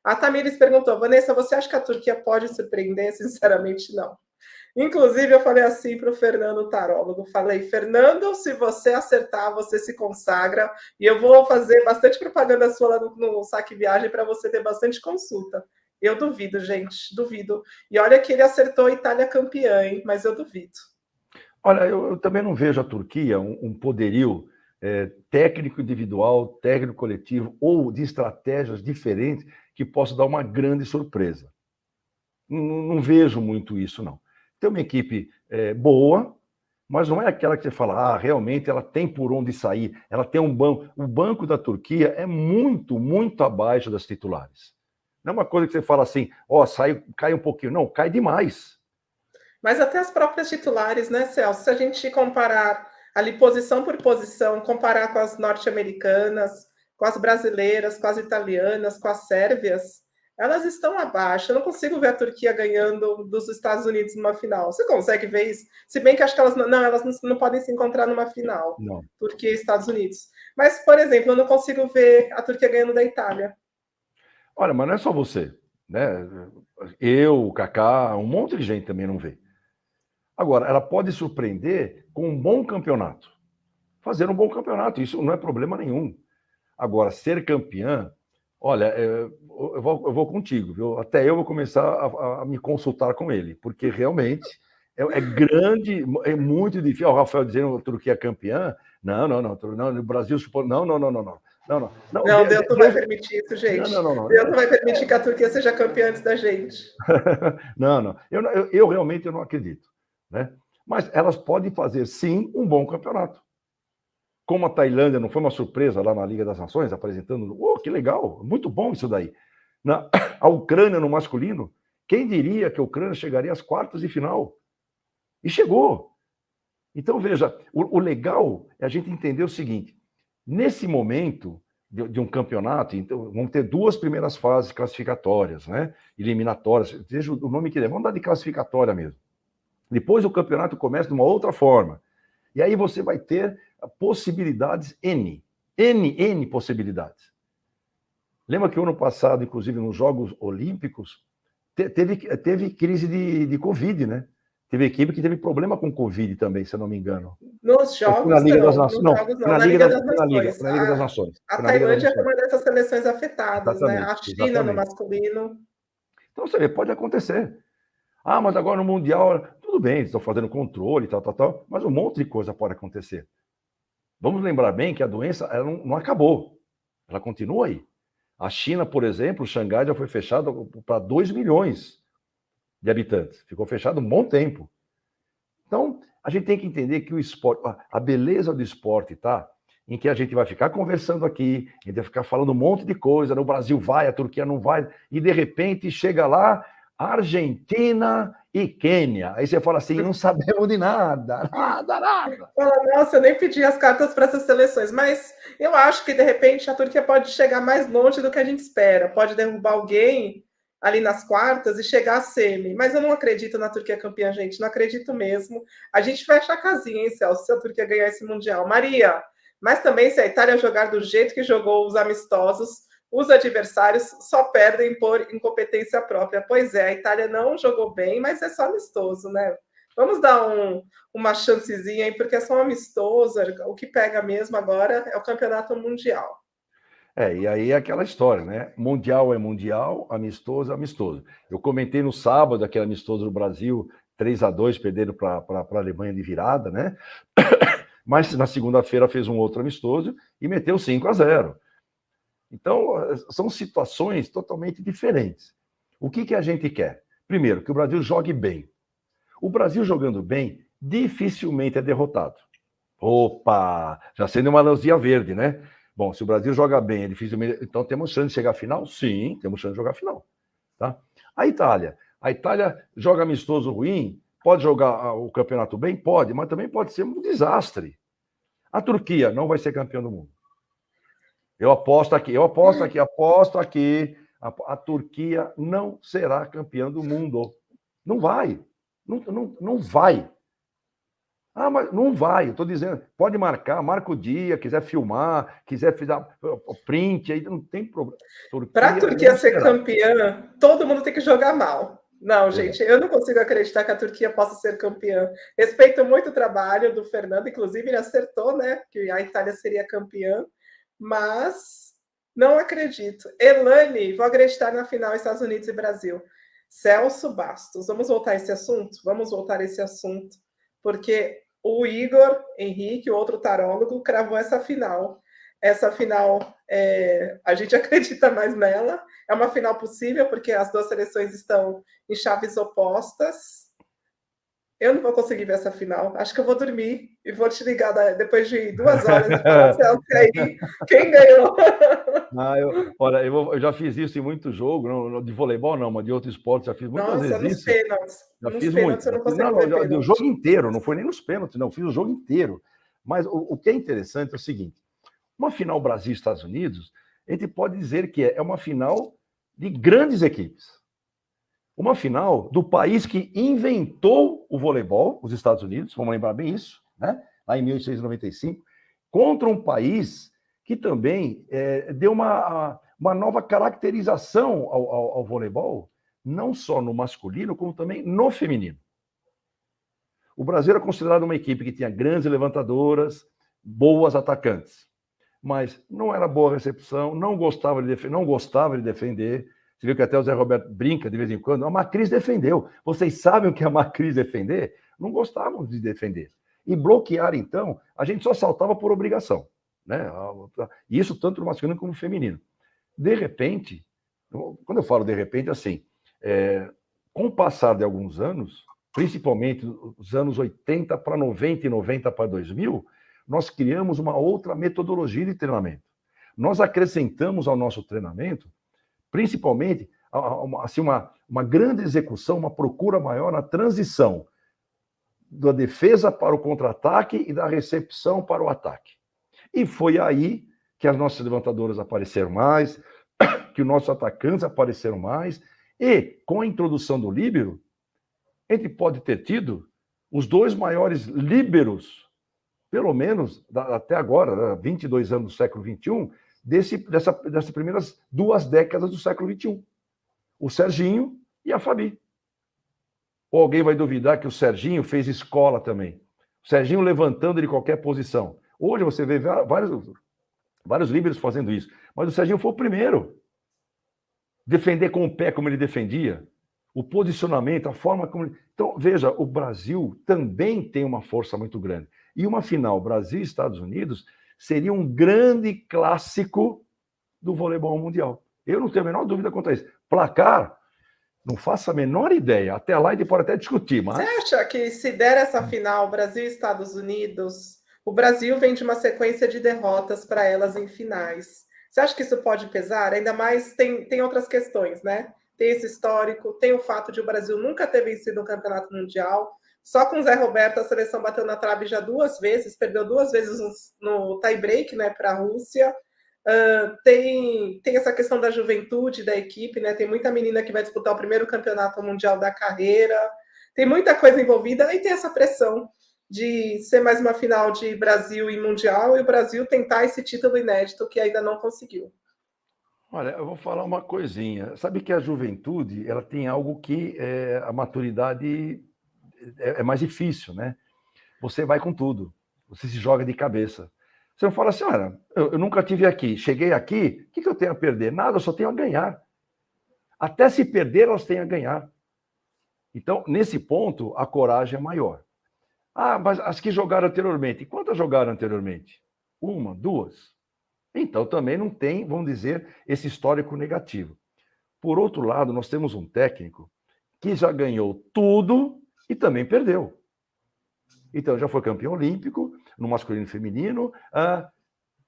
A Tamires perguntou, Vanessa, você acha que a Turquia pode surpreender? Sinceramente, não. Inclusive, eu falei assim para o Fernando Tarólogo, falei, Fernando, se você acertar, você se consagra, e eu vou fazer bastante propaganda sua lá no Saque Viagem para você ter bastante consulta. Eu duvido, gente, duvido. E olha que ele acertou a Itália campeã, hein? Mas eu duvido. Olha, eu também não vejo a Turquia um poderio técnico individual, técnico coletivo ou de estratégias diferentes que possa dar uma grande surpresa. Não vejo muito isso, não. Tem uma equipe boa, mas não é aquela que você fala, realmente ela tem por onde sair, ela tem um banco. O banco da Turquia é muito, muito abaixo das titulares. Não é uma coisa que você fala assim, cai um pouquinho. Não, cai demais. Mas até as próprias titulares, né, Celso? Se a gente comparar ali posição por posição, comparar com as norte-americanas, com as brasileiras, com as italianas, com as sérvias, elas estão abaixo. Eu não consigo ver a Turquia ganhando dos Estados Unidos numa final. Você consegue ver isso? Se bem que acho que elas não podem se encontrar numa final. Não. Turquia e Estados Unidos. Mas, por exemplo, eu não consigo ver a Turquia ganhando da Itália. Olha, mas não é só você, né? Eu, o Kaká, um monte de gente também não vê. Agora, ela pode surpreender com um bom campeonato. Fazer um bom campeonato, isso não é problema nenhum. Agora, ser campeã, olha, eu vou contigo, viu? Até eu vou começar a me consultar com ele, porque realmente é grande, é muito difícil. O Rafael dizendo que a Turquia é campeã. Não, o Brasil supor. Não. Não, Deus não vai permitir isso, gente. Não. Deus não vai permitir que a Turquia seja campeã antes da gente. Não. Eu realmente não acredito, né? Mas elas podem fazer, sim, um bom campeonato. Como a Tailândia não foi uma surpresa lá na Liga das Nações, apresentando, que legal, muito bom isso daí. A Ucrânia no masculino, quem diria que a Ucrânia chegaria às quartas de final? E chegou. Então, veja, o legal é a gente entender o seguinte, nesse momento de um campeonato, então, vamos ter duas primeiras fases classificatórias, né? Eliminatórias, seja o nome que der, vamos dar de classificatória mesmo. Depois o campeonato começa de uma outra forma. E aí você vai ter possibilidades N possibilidades. Lembra que o ano passado, inclusive nos Jogos Olímpicos, teve crise de Covid, né? Teve equipe que teve problema com Covid também, se eu não me engano. Nos Jogos, na Liga não. Das Nações. Nos Jogos, não. Na Liga das Nações. Nações. Na Liga das Nações. A Tailândia foi uma dessas seleções afetadas, exatamente, né? A China no masculino. Então, você vê, pode acontecer. Mas agora no Mundial, tudo bem, estão fazendo controle, tal, mas um monte de coisa pode acontecer. Vamos lembrar bem que a doença ela não acabou, ela continua aí. A China, por exemplo, Xangai já foi fechado para 2 milhões de habitantes, ficou fechado um bom tempo. Então, a gente tem que entender que o esporte, a beleza do esporte tá em que a gente vai ficar conversando aqui, a gente vai ficar falando um monte de coisa, no Brasil vai, a Turquia não vai, e de repente chega lá, Argentina e Quênia. Aí você fala assim, não sabemos de nada. Nossa, eu nem pedi as cartas para essas seleções, mas eu acho que, de repente, a Turquia pode chegar mais longe do que a gente espera. Pode derrubar alguém ali nas quartas e chegar a semi. Mas eu não acredito na Turquia campeã, gente. Não acredito mesmo. A gente fecha a casinha, hein, Celso, se a Turquia ganhar esse Mundial. Maria, mas também se a Itália jogar do jeito que jogou os amistosos, os adversários só perdem por incompetência própria. Pois é, a Itália não jogou bem, mas é só amistoso, né? Vamos dar uma chancezinha aí, porque é só um amistoso. O que pega mesmo agora é o campeonato mundial. E aí é aquela história, né? Mundial é mundial, amistoso é amistoso. Eu comentei no sábado aquele amistoso do Brasil, 3-2, perderam para a Alemanha de virada, né? Mas na segunda-feira fez um outro amistoso e meteu 5-0. Então, são situações totalmente diferentes. O que a gente quer? Primeiro, que o Brasil jogue bem. O Brasil jogando bem, dificilmente é derrotado. Opa! Já sendo uma luzinha verde, né? Bom, se o Brasil joga bem, é dificilmente... Então, temos chance de chegar à final? Sim, temos chance de jogar à final. Tá? A Itália joga amistoso ruim? Pode jogar o campeonato bem? Pode, mas também pode ser um desastre. A Turquia não vai ser campeã do mundo. Eu aposto aqui. A Turquia não será campeã do mundo. Não vai. Não vai. Ah, mas não vai, eu estou dizendo, pode marcar, marca o dia, quiser filmar, quiser fazer o print, aí não tem problema. Para a Turquia Turquia não ser será. campeã, todo mundo tem que jogar mal. Não, gente, Exato. eu não consigo acreditar que a Turquia possa ser campeã. Respeito muito o trabalho do Fernando, inclusive ele acertou, né, que a Itália seria campeã, mas não acredito. Elane, vou acreditar na final Estados Unidos e Brasil. Celso Bastos, vamos voltar a esse assunto? Vamos voltar a esse assunto, porque o Igor Henrique, o outro tarólogo, cravou essa final. Essa final, a gente acredita mais nela. É uma final possível, porque as duas seleções estão em chaves opostas. Eu não vou conseguir ver essa final. Acho que eu vou dormir e vou te ligar depois de 2 horas e falar, Celso, e aí, quem ganhou? Olha, eu já fiz isso em muito jogo, não, de voleibol não, mas de outro esporte, já fiz muitas Nossa, vezes nos isso. pênaltis. Já Nos fiz muito. pênaltis eu não Não, consigo não, ver do pênalti. jogo inteiro, não foi nem nos pênaltis, não, fiz o jogo inteiro. Mas o que é interessante é o seguinte: uma final Brasil-Estados Unidos, a gente pode dizer que é uma final de grandes equipes. Uma final do país que inventou o voleibol, os Estados Unidos, vamos lembrar bem isso, né? Lá em 1895, contra um país que também deu uma nova caracterização ao voleibol, não só no masculino, como também no feminino. O Brasil era considerado uma equipe que tinha grandes levantadoras, boas atacantes, mas não era boa recepção, não gostava de defender. Você viu que até o Zé Roberto brinca de vez em quando. A Macris defendeu. Vocês sabem o que é a Macris defender? Não gostavam de defender. E bloquear, então, a gente só saltava por obrigação. Né? Isso tanto no masculino como no feminino. De repente, quando eu falo de repente, assim, com o passar de alguns anos, principalmente os anos 80 para 90 e 90 para 2000, nós criamos uma outra metodologia de treinamento. Nós acrescentamos ao nosso treinamento, principalmente, assim, uma grande execução, uma procura maior na transição da defesa para o contra-ataque e da recepção para o ataque. E foi aí que as nossas levantadoras apareceram mais, que os nossos atacantes apareceram mais, e com a introdução do líbero, a gente pode ter tido os dois maiores líberos, pelo menos até agora, 22 anos do século XXI, dessas primeiras 2 décadas do século XXI. O Serginho e a Fabi. Ou alguém vai duvidar que o Serginho fez escola também? O Serginho levantando de qualquer posição. Hoje você vê vários líderes fazendo isso. Mas o Serginho foi o primeiro. Defender com o pé como ele defendia. O posicionamento, a forma como... Então, veja, o Brasil também tem uma força muito grande. E uma final Brasil e Estados Unidos seria um grande clássico do voleibol mundial. Eu não tenho a menor dúvida quanto a isso. Placar, não faço a menor ideia. Até lá a gente pode até discutir, mas... Você acha que se der essa final Brasil e Estados Unidos, o Brasil vem de uma sequência de derrotas para elas em finais? Você acha que isso pode pesar? Ainda mais tem outras questões, né? Tem esse histórico, tem o fato de o Brasil nunca ter vencido um campeonato mundial. Só com o Zé Roberto a seleção bateu na trave já 2 vezes, perdeu 2 vezes no tie-break, né, para a Rússia. Tem essa questão da juventude da equipe, né? Tem muita menina que vai disputar o primeiro campeonato mundial da carreira. Tem muita coisa envolvida e tem essa pressão de ser mais uma final de Brasil e Mundial e o Brasil tentar esse título inédito que ainda não conseguiu. Olha, eu vou falar uma coisinha. Sabe que a juventude, ela tem algo que a maturidade é mais difícil, né? Você vai com tudo. Você se joga de cabeça. Você não fala assim, olha, eu nunca tive aqui. Cheguei aqui, o que eu tenho a perder? Nada, eu só tenho a ganhar. Até se perder, elas têm a ganhar. Então, nesse ponto, a coragem é maior. Ah, mas as que jogaram anteriormente. Quantas jogaram anteriormente? 1, 2. Então, também não tem, vamos dizer, esse histórico negativo. Por outro lado, nós temos um técnico que já ganhou tudo e também perdeu. Então, já foi campeão olímpico, no masculino e feminino,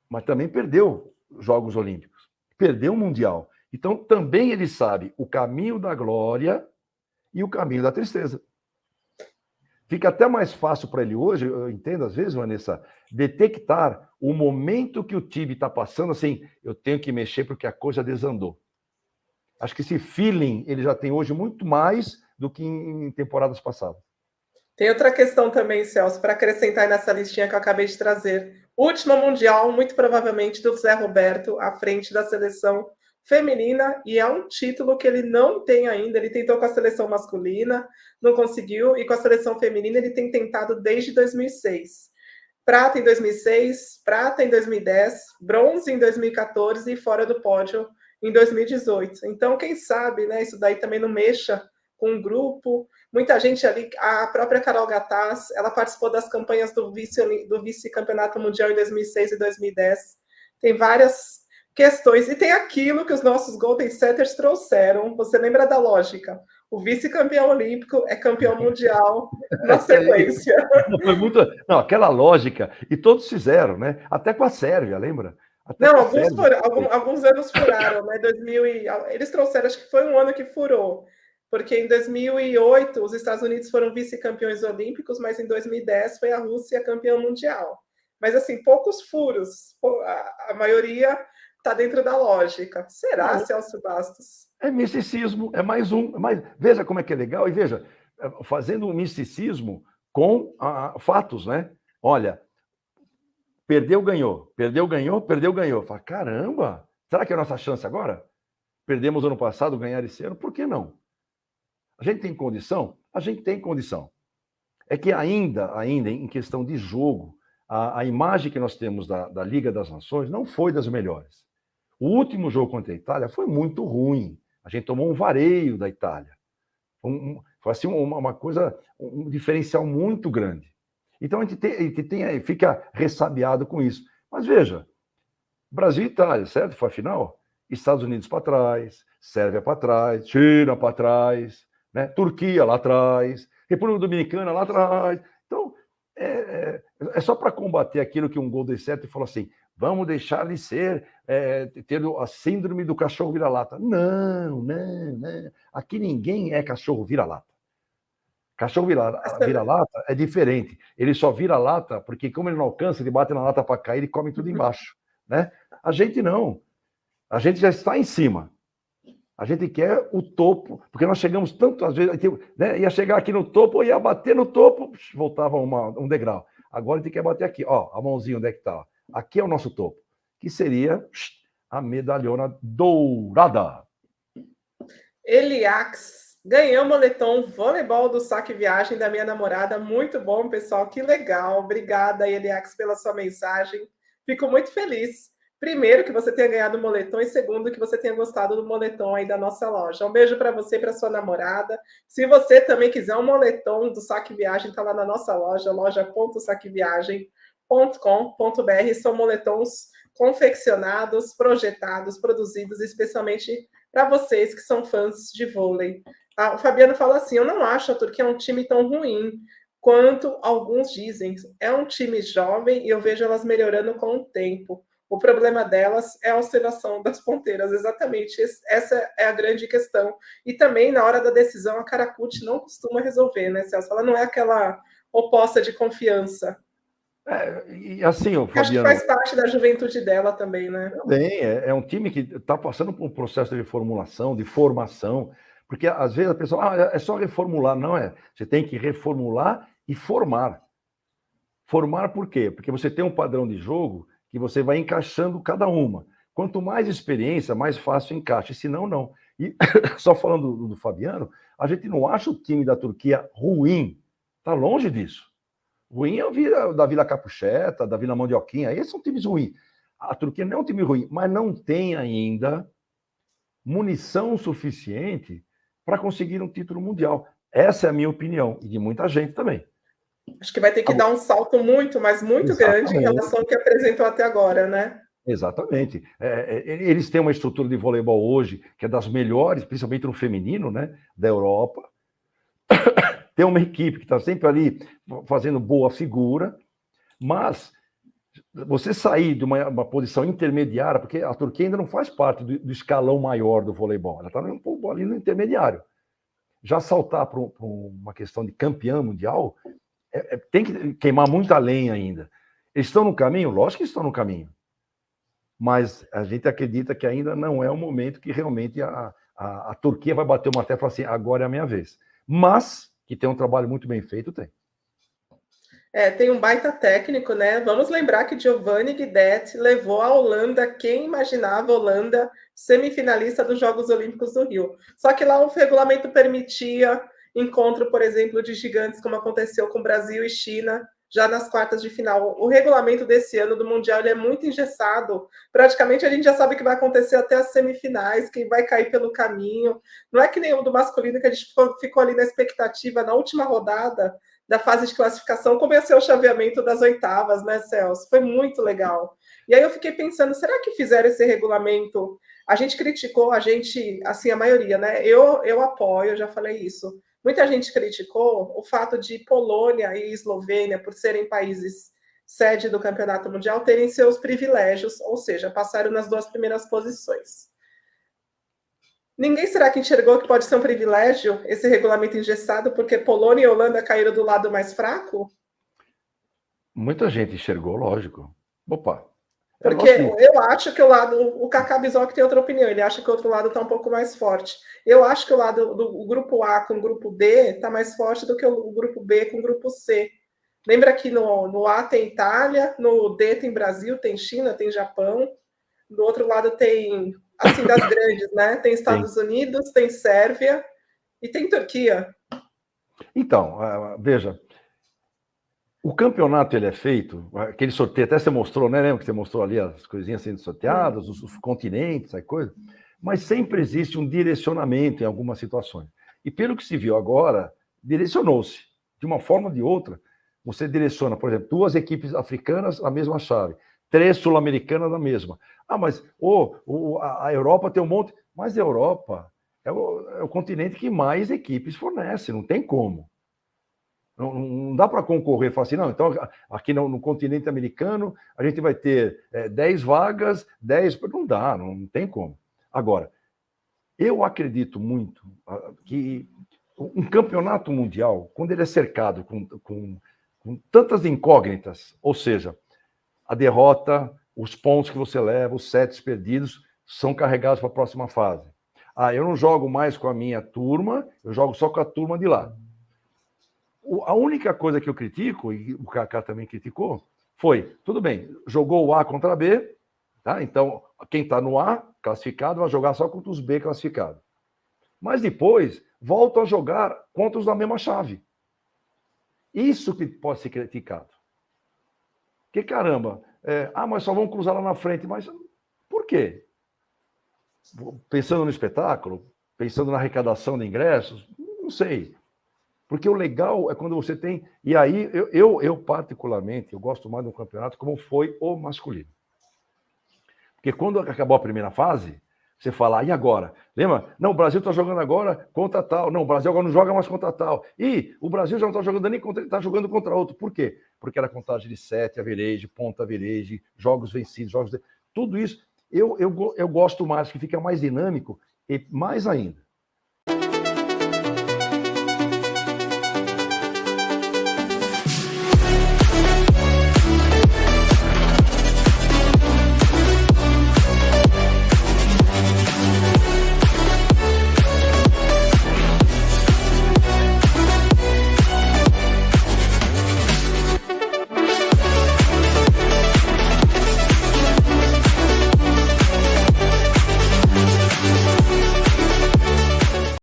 mas também perdeu Jogos Olímpicos. Perdeu o Mundial. Então, também ele sabe o caminho da glória e o caminho da tristeza. Fica até mais fácil para ele hoje, eu entendo às vezes, Vanessa, detectar o momento que o time está passando, assim, eu tenho que mexer porque a coisa desandou. Acho que esse feeling ele já tem hoje muito mais do que em temporadas passadas. Tem outra questão também, Celso, para acrescentar nessa listinha que eu acabei de trazer. Último Mundial, muito provavelmente, do Zé Roberto, à frente da seleção feminina, e é um título que ele não tem ainda. Ele tentou com a seleção masculina, não conseguiu, e com a seleção feminina ele tem tentado desde 2006. Prata em 2006, prata em 2010, bronze em 2014 e fora do pódio em 2018. Então, quem sabe, né, isso daí também não mexa com um grupo. Muita gente ali, a própria Carol Gataz, ela participou das campanhas do vice-campeonato mundial em 2006 e 2010. Tem várias questões. E tem aquilo que os nossos Golden Setters trouxeram. Você lembra da lógica? O vice-campeão olímpico é campeão mundial na sequência. Foi muito... Não, aquela lógica, e todos fizeram, né? Até com a Sérvia, lembra? Até não, alguns anos furaram, né? Eles trouxeram, acho que foi um ano que furou, porque em 2008 os Estados Unidos foram vice-campeões olímpicos, mas em 2010 foi a Rússia campeã mundial. Mas assim, poucos furos, a maioria está dentro da lógica. Será, não, Celso Bastos? É misticismo, é mais um. Veja como é que é legal, e veja, fazendo um misticismo com fatos, né? Olha, perdeu, ganhou, perdeu, ganhou, perdeu, ganhou. Fala, caramba, será que é a nossa chance agora? Perdemos ano passado, ganhar esse ano, por que não? A gente tem condição? A gente tem condição. É que ainda em questão de jogo, a imagem que nós temos da Liga das Nações não foi das melhores. O último jogo contra a Itália foi muito ruim. A gente tomou um vareio da Itália. Foi assim uma coisa, um diferencial muito grande. Então a gente fica ressabiado com isso. Mas veja, Brasil e Itália, certo? Foi a final. Estados Unidos para trás, Sérvia para trás, China para trás, né? Turquia lá atrás, República Dominicana lá atrás. Então, é só para combater aquilo que um Golden Setter falou assim, vamos deixar de ser, ter a síndrome do cachorro vira-lata. Não. Aqui ninguém é cachorro vira-lata. Cachorro vira-lata é diferente. Ele só vira lata porque, como ele não alcança, ele bate na lata para cair e come tudo embaixo. Né? A gente não. A gente já está em cima. A gente quer o topo, porque nós chegamos tantas vezes, né? Ia chegar aqui no topo, ia bater no topo, voltava um degrau. Agora a gente quer bater aqui, ó, a mãozinha onde é que está? Aqui é o nosso topo, que seria a medalhona dourada. Eliax, ganhei o moletom voleibol do Saque Viagem da minha namorada, muito bom, pessoal, que legal. Obrigada, Eliax, pela sua mensagem. Fico muito feliz. Primeiro, que você tenha ganhado o moletom, e segundo, que você tenha gostado do moletom aí da nossa loja. Um beijo para você e para sua namorada. Se você também quiser um moletom do Saque Viagem, está lá na nossa loja, loja.saqueviagem.com.br. São moletons confeccionados, projetados, produzidos especialmente para vocês que são fãs de vôlei. O Fabiano fala assim, eu não acho a Turquia um time tão ruim quanto alguns dizem. É um time jovem e eu vejo elas melhorando com o tempo. O problema delas é a oscilação das ponteiras, exatamente. Essa é a grande questão. E também, na hora da decisão, a Karakuchi não costuma resolver, né, Celso? Ela não é aquela oposta de confiança. E assim, o Fabiano... Acho que faz parte da juventude dela também, né? Também, é um time que está passando por um processo de reformulação, de formação, porque às vezes a pessoa, é só reformular. Não é. Você tem que reformular e formar. Formar por quê? Porque você tem um padrão de jogo que você vai encaixando cada uma. Quanto mais experiência, mais fácil encaixa, senão não. E só falando do Fabiano, a gente não acha o time da Turquia ruim, está longe disso. Ruim é o da Vila Capucheta, da Vila Mandioquinha, esses são times ruins. A Turquia não é um time ruim, mas não tem ainda munição suficiente para conseguir um título mundial. Essa é a minha opinião, e de muita gente também. Acho que vai ter que dar um salto muito, mas muito grande em relação ao que apresentou até agora, né? Exatamente. Eles têm uma estrutura de voleibol hoje que é das melhores, principalmente no feminino, né, da Europa. Tem uma equipe que está sempre ali fazendo boa figura, mas você sair de uma posição intermediária, porque a Turquia ainda não faz parte do escalão maior do voleibol, ela está ali no intermediário. Já saltar para uma questão de campeã mundial, tem que queimar muita lenha ainda. Eles estão no caminho? Lógico que estão no caminho. Mas a gente acredita que ainda não é o momento que realmente a Turquia vai bater o martelo e falar assim, agora é a minha vez. Mas, que tem um trabalho muito bem feito, tem. Tem um baita técnico, né? Vamos lembrar que Giovanni Guidetti levou a Holanda, quem imaginava a Holanda semifinalista dos Jogos Olímpicos do Rio. Só que lá o regulamento permitia encontro, por exemplo, de gigantes, como aconteceu com Brasil e China, já nas quartas de final. O regulamento desse ano do Mundial ele é muito engessado. Praticamente a gente já sabe o que vai acontecer até as semifinais, quem vai cair pelo caminho. Não é que nem o do masculino, que a gente ficou ali na expectativa na última rodada da fase de classificação, começou o chaveamento das oitavas, né, Celso? Foi muito legal. E aí eu fiquei pensando, será que fizeram esse regulamento? A gente criticou, assim, a maioria, né? Eu apoio, eu já falei isso. Muita gente criticou o fato de Polônia e Eslovênia, por serem países sede do Campeonato Mundial, terem seus privilégios, ou seja, passaram nas 2 primeiras posições. Ninguém será que enxergou que pode ser um privilégio esse regulamento engessado, porque Polônia e Holanda caíram do lado mais fraco? Muita gente enxergou, lógico. Opa. Porque eu acho que o Kaká Bizoc tem outra opinião, ele acha que o outro lado está um pouco mais forte. Eu acho que o lado do grupo A com o grupo B está mais forte do que o grupo B com o grupo C. Lembra que no A tem Itália, no D tem Brasil, tem China, tem Japão, do outro lado tem, assim, das grandes, né? Tem Estados Unidos, tem Sérvia e tem Turquia. Então, veja, o campeonato ele é feito, aquele sorteio, até você mostrou, né? Lembra que você mostrou ali as coisinhas sendo sorteadas, os continentes, a coisa, mas sempre existe um direcionamento em algumas situações. E pelo que se viu agora, direcionou-se. De uma forma ou de outra, você direciona, por exemplo, 2 equipes africanas na mesma chave, 3 sul-americanas na mesma. Mas a Europa tem um monte, mas a Europa é o continente que mais equipes fornece, não tem como. Não dá para concorrer e falar assim, não, então aqui no continente americano a gente vai ter 10 vagas, 10. Não dá, não tem como. Agora, eu acredito muito que um campeonato mundial, quando ele é cercado com tantas incógnitas, ou seja, a derrota, os pontos que você leva, os sets perdidos, são carregados para a próxima fase. Eu não jogo mais com a minha turma, eu jogo só com a turma de lá. A única coisa que eu critico, e o Kaká também criticou, foi, tudo bem, jogou o A contra B, tá? Então quem está no A, classificado, vai jogar só contra os B classificados. Mas depois, voltam a jogar contra os da mesma chave. Isso que pode ser criticado. Que caramba, mas só vão cruzar lá na frente, mas por quê? Pensando no espetáculo, pensando na arrecadação de ingressos, não sei. Porque o legal é quando você tem... E aí, eu particularmente, eu gosto mais do campeonato como foi o masculino. Porque quando acabou a primeira fase, você fala, e agora? Lembra? Não, o Brasil está jogando agora contra tal. Não, o Brasil agora não joga mais contra tal. E o Brasil já não está jogando nem contra... Está jogando contra outro. Por quê? Porque era contagem de 7, average, ponta average, jogos vencidos, jogos... Tudo isso, eu gosto mais, que fica mais dinâmico e mais ainda.